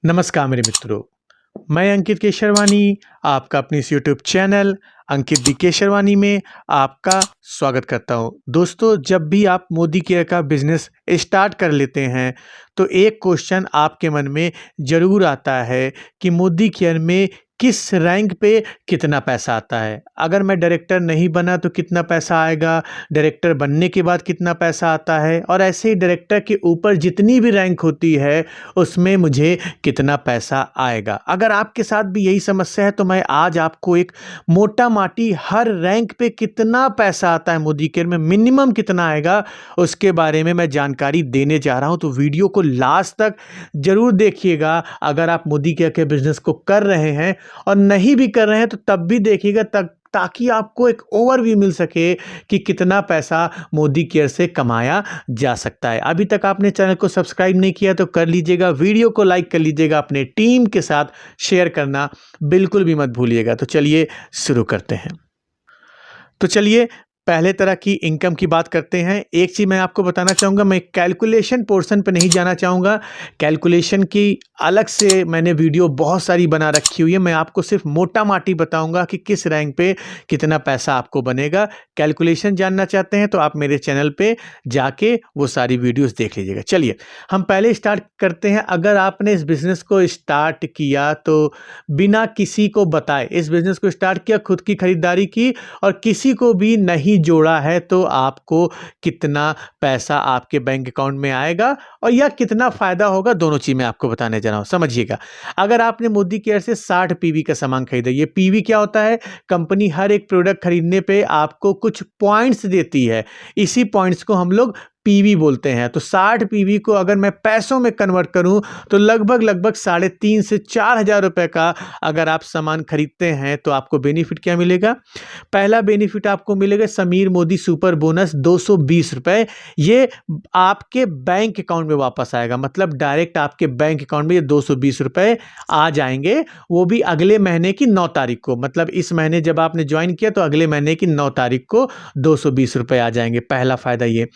नमस्कार मेरे मित्रों, मैं अंकित केशरवानी आपका अपने इस यूट्यूब चैनल अंकित दी केशरवानी में आपका स्वागत करता हूं। दोस्तों, जब भी आप मोदी केयर का बिजनेस स्टार्ट कर लेते हैं तो एक क्वेश्चन आपके मन में ज़रूर आता है कि मोदी केयर में किस रैंक पे कितना पैसा आता है। अगर मैं डायरेक्टर नहीं बना तो कितना पैसा आएगा, डायरेक्टर बनने के बाद कितना पैसा आता है, और ऐसे ही डायरेक्टर के ऊपर जितनी भी रैंक होती है उसमें मुझे कितना पैसा आएगा। अगर आपके साथ भी यही समस्या है तो मैं आज आपको एक मोटा माटी हर रैंक पे कितना पैसा आता है मोदी केयर में, मिनिमम कितना आएगा, उसके बारे में मैं जानकारी देने जा रहा हूं। तो वीडियो को लास्ट तक जरूर देखिएगा। अगर आप मोदी केयर के बिजनेस को कर रहे हैं और नहीं भी कर रहे हैं तो तब भी देखिएगा, तक ताकि आपको एक ओवरव्यू मिल सके कि कितना पैसा मोदी केयर से कमाया जा सकता है। अभी तक आपने चैनल को सब्सक्राइब नहीं किया तो कर लीजिएगा, वीडियो को लाइक कर लीजिएगा, अपने टीम के साथ शेयर करना बिल्कुल भी मत भूलिएगा। तो चलिए शुरू करते हैं। तो चलिए पहले तरह की इनकम की बात करते हैं। एक चीज़ मैं आपको बताना चाहूँगा, मैं कैलकुलेशन पोर्शन पे नहीं जाना चाहूँगा। कैलकुलेशन की अलग से मैंने वीडियो बहुत सारी बना रखी हुई है। मैं आपको सिर्फ मोटा माटी बताऊँगा कि किस रैंक पे कितना पैसा आपको बनेगा। कैलकुलेशन जानना चाहते हैं तो आप मेरे चैनल पे जाके वो सारी वीडियोज़ देख लीजिएगा। चलिए हम पहले स्टार्ट करते हैं। अगर आपने इस बिज़नेस को स्टार्ट किया तो बिना किसी को बताए इस बिज़नेस को स्टार्ट किया, खुद की खरीदारी की और किसी को भी नहीं जोड़ा है, तो आपको कितना पैसा आपके बैंक अकाउंट में आएगा और या कितना फायदा होगा, दोनों चीज मैं आपको बताने जा रहा हूं। समझिएगा, अगर आपने मोदी केयर से 60 पीवी का सामान खरीदा, ये पीवी क्या होता है? कंपनी हर एक प्रोडक्ट खरीदने पे आपको कुछ पॉइंट्स देती है। इसी पॉइंट्स को हम लोग पीवी बोलते हैं। तो 60 पीवी को अगर मैं पैसों में कन्वर्ट करूं तो लगभग 3,500 से 4,000 रुपए का अगर आप सामान खरीदते हैं तो आपको बेनिफिट क्या मिलेगा? पहला बेनिफिट आपको मिलेगा समीर मोदी सुपर बोनस 220 रुपए। ये आपके बैंक अकाउंट में वापस आएगा, मतलब डायरेक्ट आपके बैंक अकाउंट में ये 220 रुपए आ जाएंगे, वो भी अगले महीने की 9 तारीख को। मतलब इस महीने जब आपने ज्वाइन किया तो अगले महीने की 9 तारीख को 220 रुपए आ जाएंगे। पहला फायदा ये।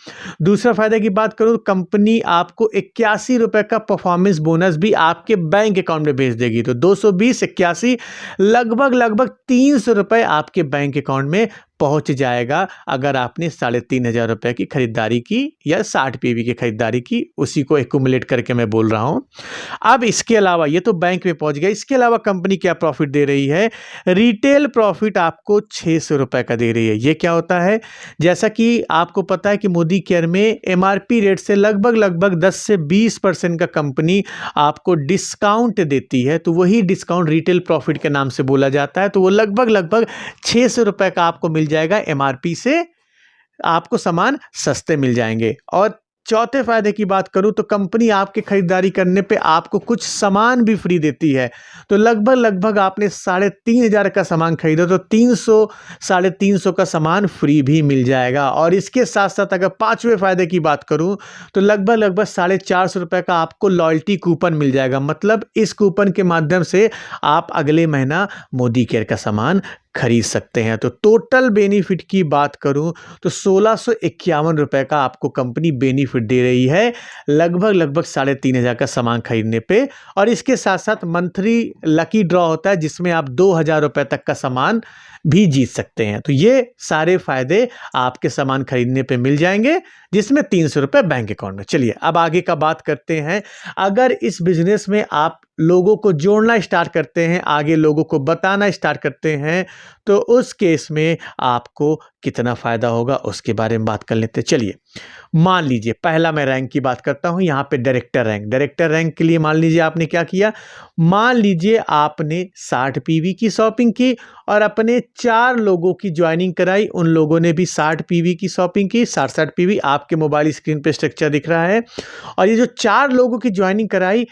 दूसरा फायदा की बात करूं, कंपनी आपको 81 रुपए का परफॉर्मेंस बोनस भी आपके बैंक अकाउंट में भेज देगी। तो 220 81 लगभग 300 रुपए आपके बैंक अकाउंट में पहुंच जाएगा अगर आपने 3,500 रुपए की खरीदारी की या 60 पीवी की खरीदारी की। उसी को एक्यूमुलेट करके मैं बोल रहा हूं। अब इसके अलावा ये तो बैंक में पहुंच गया, इसके अलावा कंपनी क्या प्रॉफिट दे रही है? रिटेल प्रॉफिट आपको 600 रुपए का दे रही है। ये क्या होता है? जैसा कि आपको पता है कि मोदी केयर में एमआरपी रेट से लगभग 10 से 20% का कंपनी आपको डिस्काउंट देती है, तो वही डिस्काउंट रिटेल प्रॉफिट के नाम से बोला जाता है। तो वो लगभग 600 रुपए का आपको मिल जाएगा। एमआरपी से आपको सामान सस्ते मिल जाएंगे। और चौथे फायदे की बात करूं तो कंपनी आपके खरीदारी करने पे आपको कुछ सामान भी फ्री देती है। तो लगभग आपने 3,500 का सामान खरीदा तो 300 का सामान फ्री भी मिल जाएगा। और इसके साथ साथ अगर पांचवें फायदे की बात करूं तो लगभग 450 रुपए का आपको लॉयल्टी कूपन मिल जाएगा। मतलब इस कूपन के माध्यम से आप अगले महीना मोदी केयर का सामान खरीद सकते हैं। तो टोटल बेनिफिट की बात करूं तो 1,651 रुपए का आपको कंपनी बेनिफिट दे रही है लगभग 3,500 का सामान खरीदने पे। और इसके साथ साथ मंथली लकी ड्रॉ होता है जिसमें आप 2,000 रुपए तक का सामान भी जीत सकते हैं। तो ये सारे फायदे आपके सामान खरीदने पे मिल जाएंगे, जिसमें 300 रुपए बैंक अकाउंट में। चलिए अब आगे का बात करते हैं। अगर इस बिजनेस में आप लोगों को जोड़ना स्टार्ट करते हैं, आगे लोगों को बताना स्टार्ट करते हैं, तो उस केस में आपको कितना फायदा होगा उसके बारे में बात कर लेते हैं। चलिए मान लीजिए पहला मैं रैंक की बात करता हूं, यहां पे डायरेक्टर रैंक के लिए मान लीजिए आपने क्या किया। मान लीजिए आपने 60 पीवी की शॉपिंग की और अपने 4 लोगों की ज्वाइनिंग कराई। उन लोगों ने भी 60 पीवी की शॉपिंग की। 60 पीवी आपके मोबाइल स्क्रीन पे स्ट्रक्चर दिख रहा है। और ये जो 4 लोगों की ज्वाइनिंग कराई,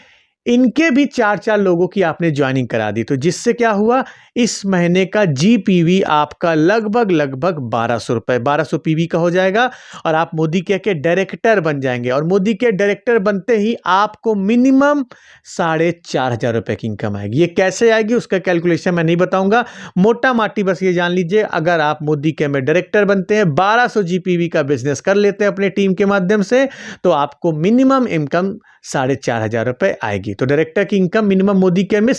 इनके भी 4 लोगों की आपने ज्वाइनिंग करा दी। तो जिससे क्या हुआ, इस महीने का जीपीवी आपका लगभग 1,200 रुपए 1200 पीवी का हो जाएगा और आप मोदी केयर के डायरेक्टर बन जाएंगे। और मोदी केयर डायरेक्टर बनते ही आपको मिनिमम 4,500 रुपए की इनकम आएगी। ये कैसे आएगी उसका कैलकुलेशन मैं नहीं बताऊंगा, मोटा माटी बस ये जान लीजिए। अगर आप मोदी केयर में डायरेक्टर बनते हैं, 1200 जीपीवी का बिजनेस कर लेते हैं अपने टीम के माध्यम से, तो आपको मिनिमम इनकम 4,500 रुपये आएगी। तो डायरेक्टर की इनकम मिनिमम मोदी केयर में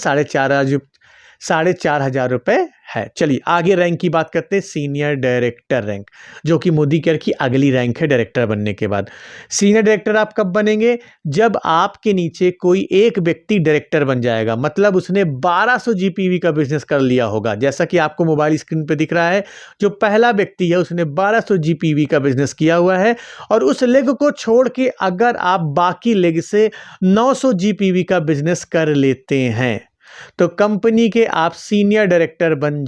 4,500 रुपये है। चलिए आगे रैंक की बात करते हैं, सीनियर डायरेक्टर रैंक, जो कि मोदी केयर की अगली रैंक है डायरेक्टर बनने के बाद। सीनियर डायरेक्टर आप कब बनेंगे? जब आपके नीचे कोई एक व्यक्ति डायरेक्टर बन जाएगा, मतलब उसने 1200 जीपीवी का बिजनेस कर लिया होगा। जैसा कि आपको मोबाइल स्क्रीन पे दिख रहा है, जो पहला व्यक्ति है उसने 1200 जीपीवी का बिजनेस किया हुआ है, और उस लेग को छोड़ के अगर आप बाकी लेग से 900 जीपीवी का बिजनेस कर लेते हैं तो कंपनी के आप सीनियर डायरेक्टर बन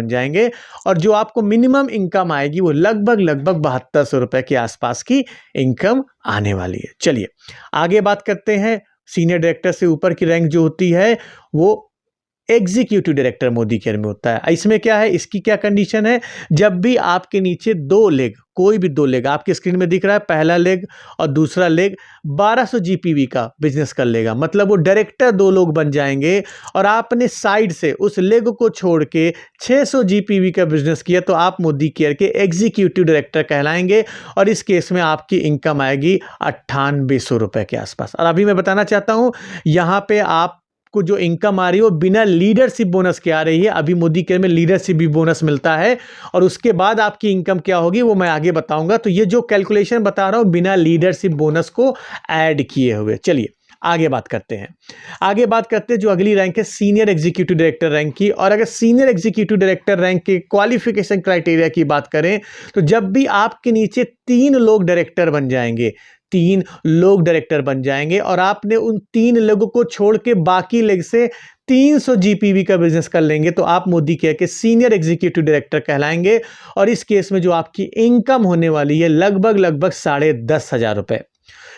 जाएंगे, और जो आपको मिनिमम इनकम आएगी वो लगभग 7200 रुपए के आसपास की इनकम आने वाली है। चलिए आगे बात करते हैं। सीनियर डायरेक्टर से ऊपर की रैंक जो होती है वो एग्जीक्यूटिव डायरेक्टर मोदी केयर में होता है। इसमें क्या है, इसकी क्या कंडीशन है? जब भी आपके नीचे दो लेग, कोई भी दो लेग आपके स्क्रीन में दिख रहा है, पहला लेग और दूसरा लेग 1200 जीपीवी का बिजनेस कर लेगा, मतलब वो डायरेक्टर दो लोग बन जाएंगे, और आपने साइड से उस लेग को छोड़ के 600 जीपीवी का बिजनेस किया तो आप मोदी केयर के एग्जीक्यूटिव डायरेक्टर कहलाएंगे, और इस केस में आपकी इनकम आएगी 9800 रुपए के आसपास। और अभी मैं बताना चाहता हूं, यहां पे आप को जो इनकम आ रही है वो बिना लीडरशिप बोनस के आ रही है। अभी मोदी केयर में लीडरशिप भी बोनस मिलता है, और उसके बाद आपकी इनकम क्या होगी वो मैं आगे बताऊंगा। तो ये जो कैलकुलेशन बता रहा हूं बिना लीडरशिप बोनस को ऐड किए हुए। चलिए आगे बात करते हैं। जो अगली रैंक है सीनियर एग्जीक्यूटिव डायरेक्टर रैंक की। और अगर सीनियर एग्जीक्यूटिव डायरेक्टर रैंक के क्वालिफिकेशन क्राइटेरिया की बात करें तो जब भी आपके नीचे 3 लोग डायरेक्टर बन जाएंगे और आपने उन 3 लोगों को छोड़ के बाकी लेग से 300 जीपीवी का बिजनेस कर लेंगे तो आप मोदी केयर के सीनियर एग्जीक्यूटिव डायरेक्टर कहलाएंगे। और इस केस में जो आपकी इनकम होने वाली है लगभग 10,500 रुपए।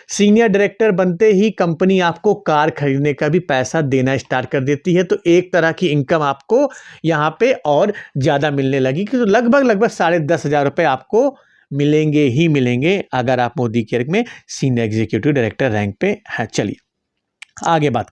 सीनियर डायरेक्टर बनते ही कंपनी आपको कार खरीदने का भी पैसा देना स्टार्ट कर देती है, तो एक तरह की इनकम आपको यहां पे और ज्यादा मिलने लगी कि तो लगभग 10,500 रुपए आपको मिलेंगे अगर आप मोदी केयर में सीनियर एग्जीक्यूटिव डायरेक्टर रैंक पे हैं। चलिए आगे बात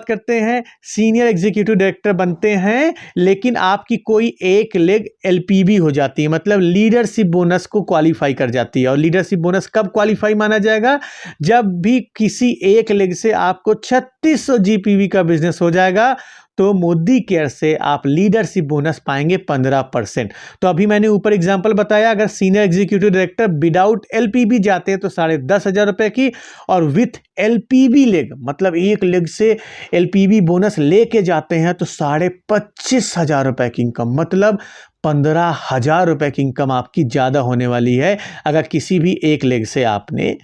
करते हैं। सीनियर एग्जीक्यूटिव डायरेक्टर बनते हैं लेकिन आपकी कोई एक लेग एलपीबी हो जाती है, मतलब लीडरशिप बोनस को क्वालिफाई कर जाती है। और लीडरशिप बोनस कब क्वालिफाई माना जाएगा? जब भी किसी एक लेग से आपको 3600 जीपीवी का बिजनेस हो जाएगा तो मोदी केयर से आप लीडरशिप बोनस पाएंगे 15%। तो अभी मैंने ऊपर एग्जांपल बताया, अगर सीनियर एग्जीक्यूटिव डायरेक्टर विदाउट एलपीबी जाते हैं तो 10,500 रुपए की, और विथ एलपीबी लेग मतलब एक लेग से एलपीबी बोनस लेके जाते हैं तो 25,500 रुपए की इनकम, मतलब 15,000 रुपए की इनकम आपकी ज्यादा होने वाली है अगर किसी भी एक लेग से आपने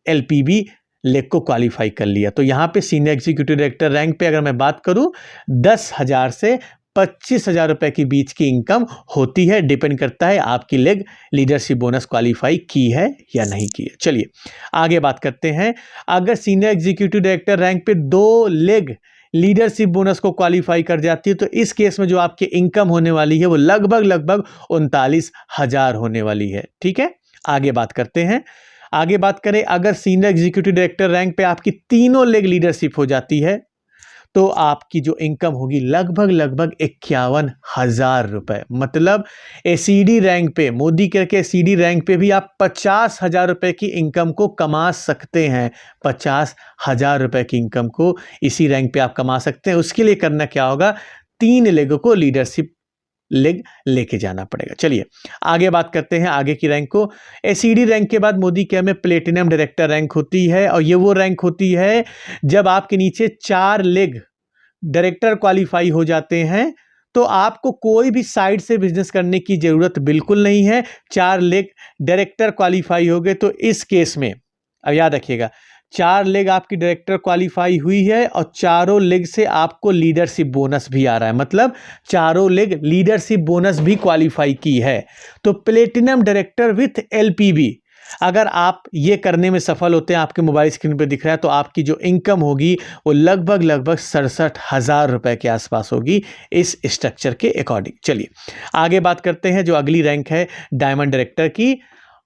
एलपीबी लेग को क्वालिफाई कर लिया। तो यहां पे सीनियर एग्जीक्यूटिव डायरेक्टर रैंक पे अगर मैं बात करूं 10,000 से 25,000 रुपए के बीच की इनकम होती है। डिपेंड करता है आपकी लेग लीडरशिप बोनस क्वालिफाई की है या नहीं की है। चलिए आगे बात करते हैं। अगर सीनियर एग्जीक्यूटिव डायरेक्टर रैंक पे 2 लेग लीडरशिप बोनस को क्वालिफाई कर जाती है तो इस केस में जो आपकी इनकम होने वाली है वो लगभग 39,000 होने वाली है। ठीक है, आगे बात करें। अगर सीनियर एग्जीक्यूटिव डायरेक्टर रैंक पे आपकी तीनों लेग लीडरशिप हो जाती है तो आपकी जो इनकम होगी लगभग 51,000 रुपए, मतलब एसीडी रैंक पे, मोदी केयर के एसीडी रैंक पे भी आप 50,000 रुपए की इनकम को कमा सकते हैं। 50,000 रुपए की इनकम को इसी रैंक पे आप कमा सकते हैं। उसके लिए करना क्या होगा, 3 लेगों को लीडरशिप लेग लेके जाना पड़ेगा। चलिए आगे बात करते हैं आगे की रैंक को। एसीडी रैंक के बाद मोदी केयर में प्लेटिनम डायरेक्टर रैंक होती है, और ये वो रैंक होती है जब आपके नीचे 4 लेग डायरेक्टर क्वालिफाई हो जाते हैं तो आपको कोई भी साइड से बिजनेस करने की जरूरत बिल्कुल नहीं है। 4 लेग डायरेक्टर क्वालिफाई हो गए तो इस केस में अब याद रखिएगा 4 लेग आपकी डायरेक्टर क्वालिफाई हुई है और चारों लेग से आपको लीडरशिप बोनस भी आ रहा है, मतलब चारों लेग लीडरशिप बोनस भी क्वालिफाई की है। तो प्लेटिनम डायरेक्टर विथ एलपीबी अगर आप ये करने में सफल होते हैं, आपके मोबाइल स्क्रीन पे दिख रहा है, तो आपकी जो इनकम होगी वो लगभग 67,000 रुपए के आसपास होगी इस स्ट्रक्चर के अकॉर्डिंग। चलिए आगे बात करते हैं जो अगली रैंक है डायमंड डायरेक्टर की।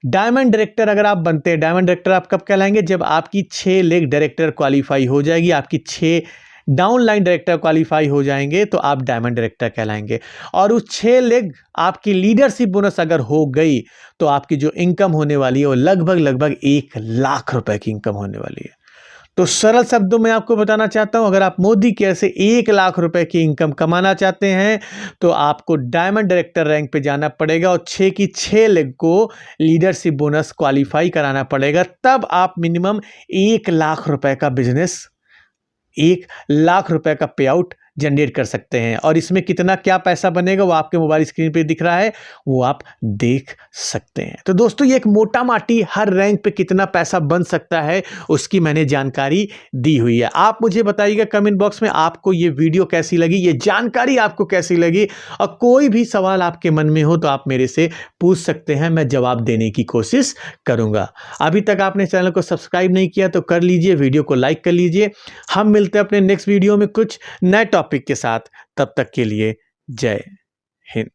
डायमंड डायरेक्टर अगर आप बनते हैं, डायमंड डायरेक्टर आप कब कहलाएंगे, जब आपकी 6 लेग डायरेक्टर क्वालिफाई हो जाएगी, आपकी 6 डाउनलाइन डायरेक्टर क्वालिफाई हो जाएंगे तो आप डायमंड डायरेक्टर कहलाएंगे। और उस 6 लेग आपकी लीडरशिप बोनस अगर हो गई तो आपकी जो इनकम होने वाली है वो लगभग 1 लाख रुपए की इनकम होने वाली है। तो सरल शब्दों में आपको बताना चाहता हूं, अगर आप मोदी केयर से 1 लाख रुपए की इनकम कमाना चाहते हैं तो आपको डायमंड डायरेक्टर रैंक पे जाना पड़ेगा और 6 की 6 लेग को लीडरशिप बोनस क्वालिफाई कराना पड़ेगा। तब आप मिनिमम 1 लाख रुपए का बिजनेस, 1 लाख रुपए का पे आउट जनरेट कर सकते हैं। और इसमें कितना क्या पैसा बनेगा वो आपके मोबाइल स्क्रीन पे दिख रहा है, वो आप देख सकते हैं। तो दोस्तों ये एक मोटा माटी हर रैंक पे कितना पैसा बन सकता है उसकी मैंने जानकारी दी हुई है। आप मुझे बताइएगा कमेंट बॉक्स में आपको ये वीडियो कैसी लगी, ये जानकारी आपको कैसी लगी। और कोई भी सवाल आपके मन में हो तो आप मेरे से पूछ सकते हैं, मैं जवाब देने की कोशिश करूंगा। अभी तक आपने चैनल को सब्सक्राइब नहीं किया तो कर लीजिए, वीडियो को लाइक कर लीजिए। हम मिलते हैं अपने नेक्स्ट वीडियो में कुछ नए टॉपिक के साथ। तब तक के लिए जय हिंद।